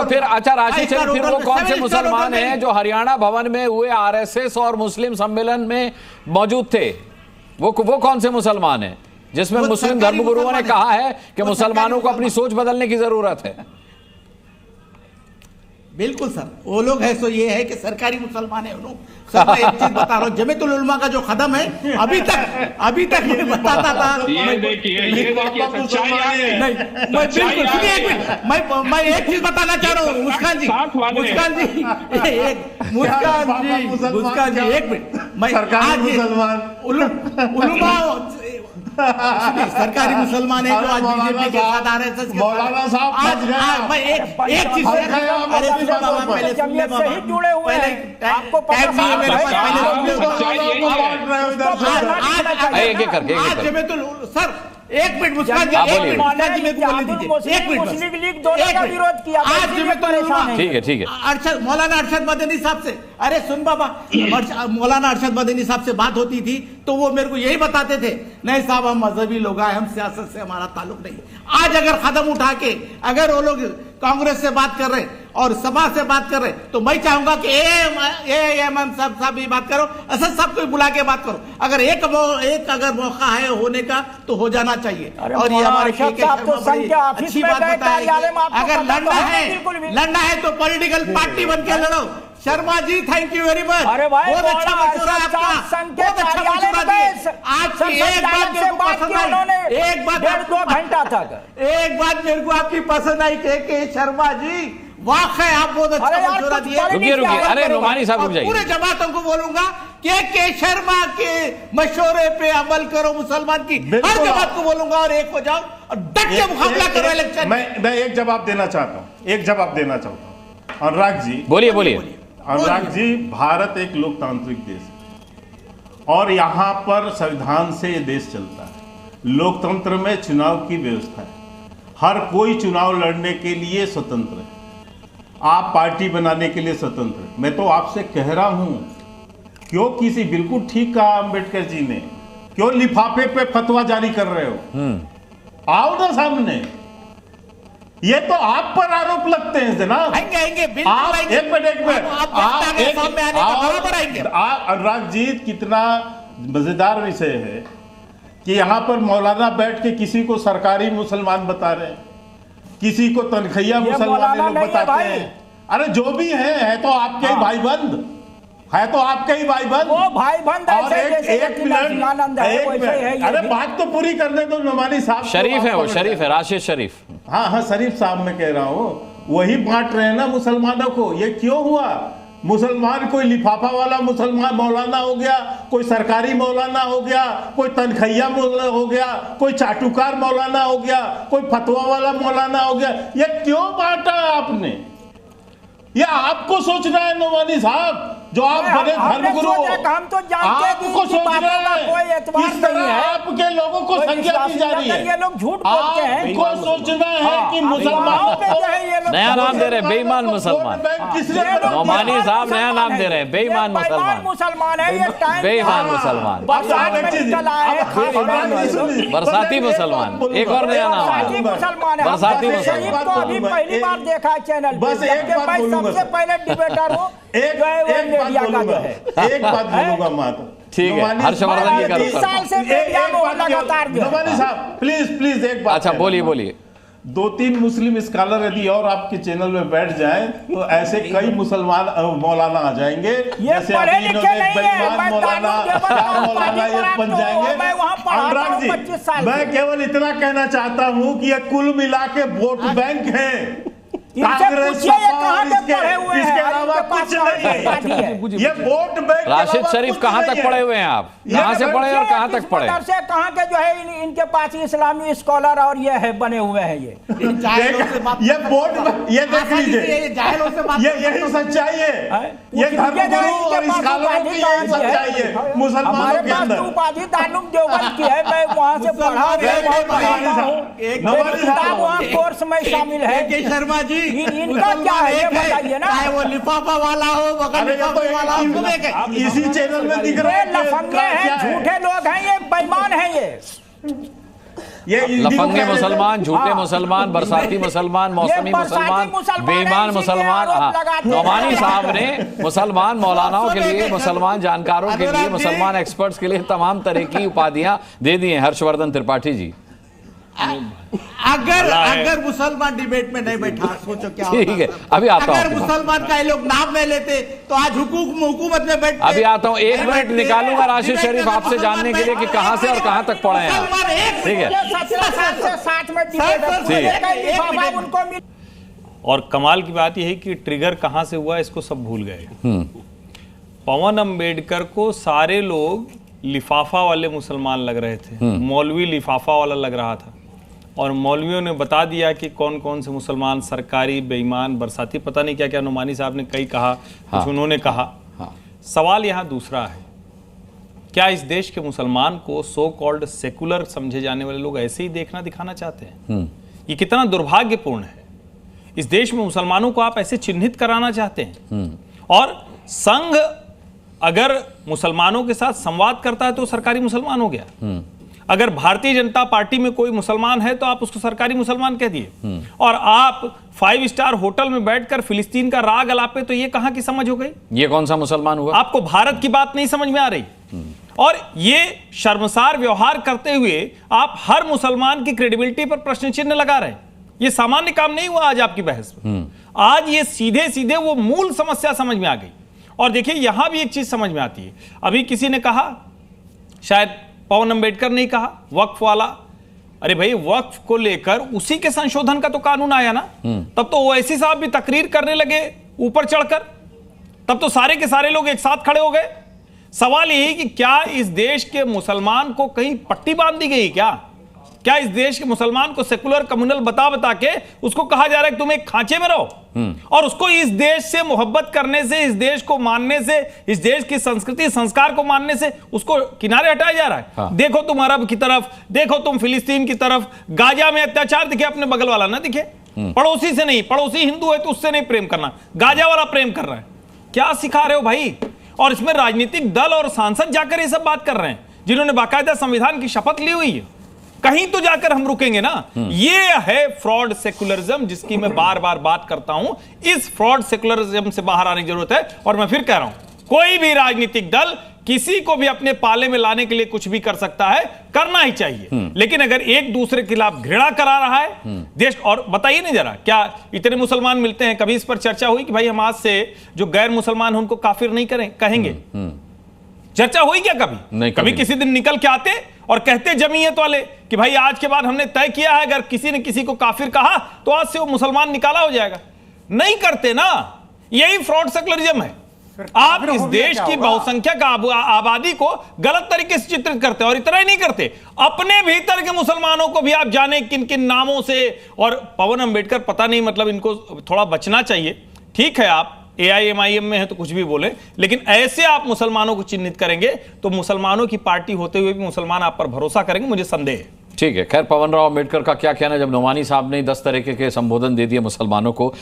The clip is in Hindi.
फिर अच्छा राशिद शरीफ, फिर वो कौन से मुसलमान हैं जो हरियाणा भवन में हुए आरएसएस और मुस्लिम सम्मेलन में मौजूद थे? वो कौन से मुसलमान हैं जिसमें मुस्लिम धर्मगुरुओं ने कहा है कि मुसलमानों को अपनी सोच बदलने की जरूरत है? बिल्कुल सर, वो लोग है सो ये है कि सरकारी मुसलमान है। सर मैं एक चीज बता रहा हूँ, जमीयतुल उलमा का जो कदम है अभी तक मैं बताता था। ये देखिए सच्चाई है। नहीं मैं बिल्कुल सुनिए एक मिनट, मैं एक चीज बताना चाह रहा हूँ मुस्कान जी एक मिनट, मैं सरकारी मुसलमान उलमा सरकारी मुसलमान है जो आज बीजेपी के साथ आरएसएस के मौलाना साहब आज मैं एक चीज पहले सुन ले बाबा, जुड़े हुए हैं, आपको पता है मेरे पास पहले सर एक मिनट मुस्कान जी, एक मिनट मुस्कान जी मेरे को बोलने दीजिए, एक मिनट मुस्लिम लीग दोनों का विरोध किया। आज परेशान है। ठीक है अरशद मौलाना अरशद मदनी साहब से, अरे सुन बाबा, मौलाना अरशद मदनी साहब से बात होती थी तो वो मेरे को यही बताते थे, नहीं साहब हम मजहबी लोग हैं, हम सियासत से हमारा ताल्लुक नहीं। आज अगर कदम उठा के अगर वो लोग कांग्रेस से बात कर रहे और सभा से बात कर रहे तो मैं चाहूंगा कि एएमएम साहब भी बात करो, असद साहब को बुला के बात करो। अगर एक अगर मौका है होने का तो हो जाना चाहिए। और ये हमारे अच्छी बात बताएगी, अगर लड़ना है तो पॉलिटिकल पार्टी बन के लड़ो। Sharma ji thank you very much, बहुत अच्छा मशवरा आपका, बहुत अच्छा मशवरा दिया। आपकी एक बात मेरे को पसंद आई, एक बात 2 घंटा तक, एक बात मेरे को आपकी पसंद आई के शर्मा जी वाकई आप बहुत अच्छा मशवरा दिए। रुकिए, अरे नुमानी साहब रुक जाइए। पूरे जमातों को बोलूंगा के शर्मा के मशवरे पे अमल करो, मुसलमान की हर जमात को बोलूंगा और एक हो जाओ और डट के मुकाबला करो इलेक्शन। मैं एक जवाब देना चाहता हूँ, अनुराग जी बोलिए। अनुराग जी, भारत एक लोकतांत्रिक देश है और यहाँ पर संविधान से ये देश चलता है। लोकतंत्र में चुनाव की व्यवस्था है, हर कोई चुनाव लड़ने के लिए स्वतंत्र है, आप पार्टी बनाने के लिए स्वतंत्र है। मैं तो आपसे कह रहा हूँ, क्यों किसी, बिल्कुल ठीक कहा अम्बेडकर जी ने, क्यों लिफाफे पे फतवा जारी कर रहे हो? आओ ना सामने, ये तो आप पर आरोप लगते हैं जनाब। आएंगे एक मिनट अनुराग जी, कितना मजेदार विषय है कि यहाँ पर मौलाना बैठ के किसी को सरकारी मुसलमान बता रहे हैं, किसी को तनखैया मुसलमान लोग बताते हैं। अरे जो भी है तो आपके ही भाई बंद है, तो आपके ही भाई बंद, वो भाई बंद। और एक मिनट, अरे बात तो पूरी करने दो नुमानी साहब। शरीफ है वो, शरीफ है, राशिद शरीफ। हाँ शरीफ साहब मैं कह रहा हूँ, वही बांट रहे हैं ना मुसलमानों को। ये क्यों हुआ? मुसलमान कोई लिफाफा वाला मुसलमान मौलाना हो गया, कोई सरकारी मौलाना हो गया, कोई तनखैया मौलाना हो गया, कोई चाटुकार मौलाना हो गया, कोई फतवा वाला मौलाना हो गया। ये क्यों बांटा आपने? ये आपको सोचना है नुमानी साहब, जो आप बड़े धर्मगुरु, हम तो जानते हैं आपको सोचना है किस तरह आपके लोगों को संज्ञा दी जा रही है। ये लोग झूठ बोलते हैं। आपको सोचना है कि मुसलमान, नया नाम दे रहे हैं, बेईमान मुसलमान। नुमानी साहब नया नाम दे रहे हैं, बेईमान मुसलमान है ये, बेईमान मुसलमान, बरसाती मुसलमान। एक और नया नाम बरसाती मुसलमान। अभी पहली बार देखा चैनल, बस एक बात बोलूंगा, सबसे पहले डिबेटर हूँ, एक बात बोलूंगा मात्र, ठीक है, हर्षवर्धन जी का 30 साल से मीडिया में लगातार नुमानी साहब प्लीज एक बात। अच्छा बोलिए। 2-3 मुस्लिम स्कॉलर यदि और आपके चैनल में बैठ जाएं तो ऐसे कई मुसलमान मौलाना आ जाएंगे, जैसे अभी इन्होंने बेईमान मौलाना ये बन जाएंगे। अनुराग जी, मैं केवल इतना कहना चाहता हूं कि ये कुल मिला के वोट बैंक है, कांग्रेस इसके अलावा कुछ नहीं है। ये वोट बैंक। राशिद शरीफ कहाँ तक पढ़े हुए हैं आप? कहाँ से पढ़े और कहाँ तक पढ़े? कहाँ के जो है इनके पास इस्लामी स्कॉलर और ये है बने हुए हैं। ये वोट, ये देख लीजिए, यही सच्चाई है, ये धर्मगुरु और स्कॉलरों की यही सच्चाई है मुसलमानों के अंदर। उपाधि ताल्लुक देवबंद की है, मैं वहाँ से पढ़ा, वहाँ कोर्स में शामिल है। शर्मा जी इनका क्या है ये बताइए ना, चाहे वो लिफाफा वाला हो, बगल लिफाफे वाला हो, इसी चैनल में दिख रहे लफंगे हैं, झूठे लोग हैं, ये बेईमान हैं ये। लफंगे मुसलमान, झूठे मुसलमान, बरसाती मुसलमान, मौसमी मुसलमान, बेईमान मुसलमान। नौमानी साहब ने मुसलमान मौलानाओं के लिए, मुसलमान जानकारों के लिए, मुसलमान एक्सपर्ट्स के लिए तमाम तरह की उपाधियां दे दी हैं। हर्षवर्धन त्रिपाठी जी, अगर मुसलमान डिबेट में नहीं बैठा, सोचो क्या होता। ठीक है, अभी आता हूं। अगर मुसलमान का ये लोग नाम नहीं लेते तो आज हुकूमत में बैठते। अभी आता हूं, 1 मिनट निकालूंगा राशिद शरीफ आपसे जानने के लिए कि कहां से और कहां तक पढ़े हैं आप। ठीक है, और कमाल की बात यह है कि ट्रिगर कहां से हुआ इसको सब भूल गए। पवन अंबेडकर को सारे लोग लिफाफा वाले मुसलमान लग रहे थे, मौलवी लिफाफा वाला लग रहा था, और मौलवियों ने बता दिया कि कौन कौन से मुसलमान सरकारी, बेईमान, बरसाती, पता नहीं क्या क्या नुमानी साहब ने कई कहा, कुछ उन्होंने कहा। सवाल यहाँ दूसरा है, क्या इस देश के मुसलमान को सो कॉल्ड सेकुलर समझे जाने वाले लोग ऐसे ही देखना दिखाना चाहते हैं? ये कितना दुर्भाग्यपूर्ण है। इस देश में मुसलमानों को आप ऐसे चिन्हित कराना चाहते हैं। और संघ अगर मुसलमानों के साथ संवाद करता है तो सरकारी मुसलमान हो गया। अगर भारतीय जनता पार्टी में कोई मुसलमान है तो आप उसको सरकारी मुसलमान कह दिए। और आप 5 स्टार होटल में बैठकर फिलिस्तीन का राग अलापे, तो ये कहां की समझ हो गई? ये कौन सा मुसलमान हुआ? आपको भारत की बात नहीं समझ में आ रही। और ये शर्मसार व्यवहार करते हुए आप हर मुसलमान की क्रेडिबिलिटी पर प्रश्न चिन्ह लगा रहे हैं। ये सामान्य काम नहीं हुआ आज आपकी बहस में। आज ये सीधे सीधे वो मूल समस्या समझ में आ गई। और देखिए यहां भी एक चीज समझ में आती है, अभी किसी ने कहा, शायद पवन अंबेडकर ने कहा, वक्फ वाला। अरे भाई, वक्फ को लेकर उसी के संशोधन का तो कानून आया ना, तब तो ओवैसी साहब भी तकरीर करने लगे ऊपर चढ़कर, तब तो सारे के सारे लोग एक साथ खड़े हो गए। सवाल यही कि क्या इस देश के मुसलमान को कहीं पट्टी बांध दी गई? क्या इस देश के मुसलमान को सेकुलर कम्युनल बता के उसको कहा जा रहा है कि तुम एक खांचे में रहो, और उसको इस देश से मोहब्बत करने से, इस देश को मानने से, इस देश की संस्कृति संस्कार को मानने से उसको किनारे हटाया जा रहा है? हाँ। देखो तुम अरब की तरफ, देखो तुम फिलिस्तीन की तरफ, गाजा में अत्याचार दिखे, अपने बगल वाला ना दिखे, पड़ोसी से नहीं, पड़ोसी हिंदू है तो उससे नहीं प्रेम करना, गाजा वाला प्रेम कर रहा है। क्या सिखा रहे हो भाई? और इसमें राजनीतिक दल और सांसद जाकर ये सब बात कर रहे हैं, जिन्होंने बाकायदा संविधान की शपथ ली हुई है। कहीं तो जाकर हम रुकेंगे ना। ये है फ्रॉड सेकुलरिज्म, जिसकी मैं बार बार बात करता हूं। इस फ्रॉड सेकुलरिज्म से बाहर आने की जरूरत है। और मैं फिर कह रहा हूं, कोई भी राजनीतिक दल किसी को भी अपने पाले में लाने के लिए कुछ भी कर सकता है, करना ही चाहिए। लेकिन अगर एक दूसरे के खिलाफ घृणा करा रहा है देश, और बताइए नहीं जरा, क्या इतने मुसलमान मिलते हैं, कभी इस पर चर्चा हुई कि भाई हम आज से जो गैर मुसलमान हैं उनको काफिर नहीं कहेंगे? चर्चा हुई क्या कभी? नहीं, कभी किसी दिन निकल के आते और कहते जमीयत वाले कि भाई आज के बाद हमने तय किया है, अगर किसी ने किसी को काफिर कहा तो आज से वो मुसलमान निकाला हो जाएगा? नहीं करते ना। यही फ्रॉड सेकुलरिज्म है। आप इस देश की बहुसंख्यक आबादी को गलत तरीके से चित्रित करते हैं। और इतना ही नहीं करते, अपने भीतर के मुसलमानों को भी आप जाने किन किन नामों से। और पवन अंबेडकर, पता नहीं, मतलब इनको थोड़ा बचना चाहिए। ठीक है, आप AIMIM में है तो कुछ भी बोले, लेकिन ऐसे आप मुसलमानों को चिन्हित करेंगे तो मुसलमानों की पार्टी होते हुए भी मुसलमान आप पर भरोसा करेंगे, मुझे संदेह है। ठीक है, खैर, पवन राव अंबेडकर का क्या कहना, जब नोमानी साहब ने 10 तरीके के संबोधन दे दिए मुसलमानों को।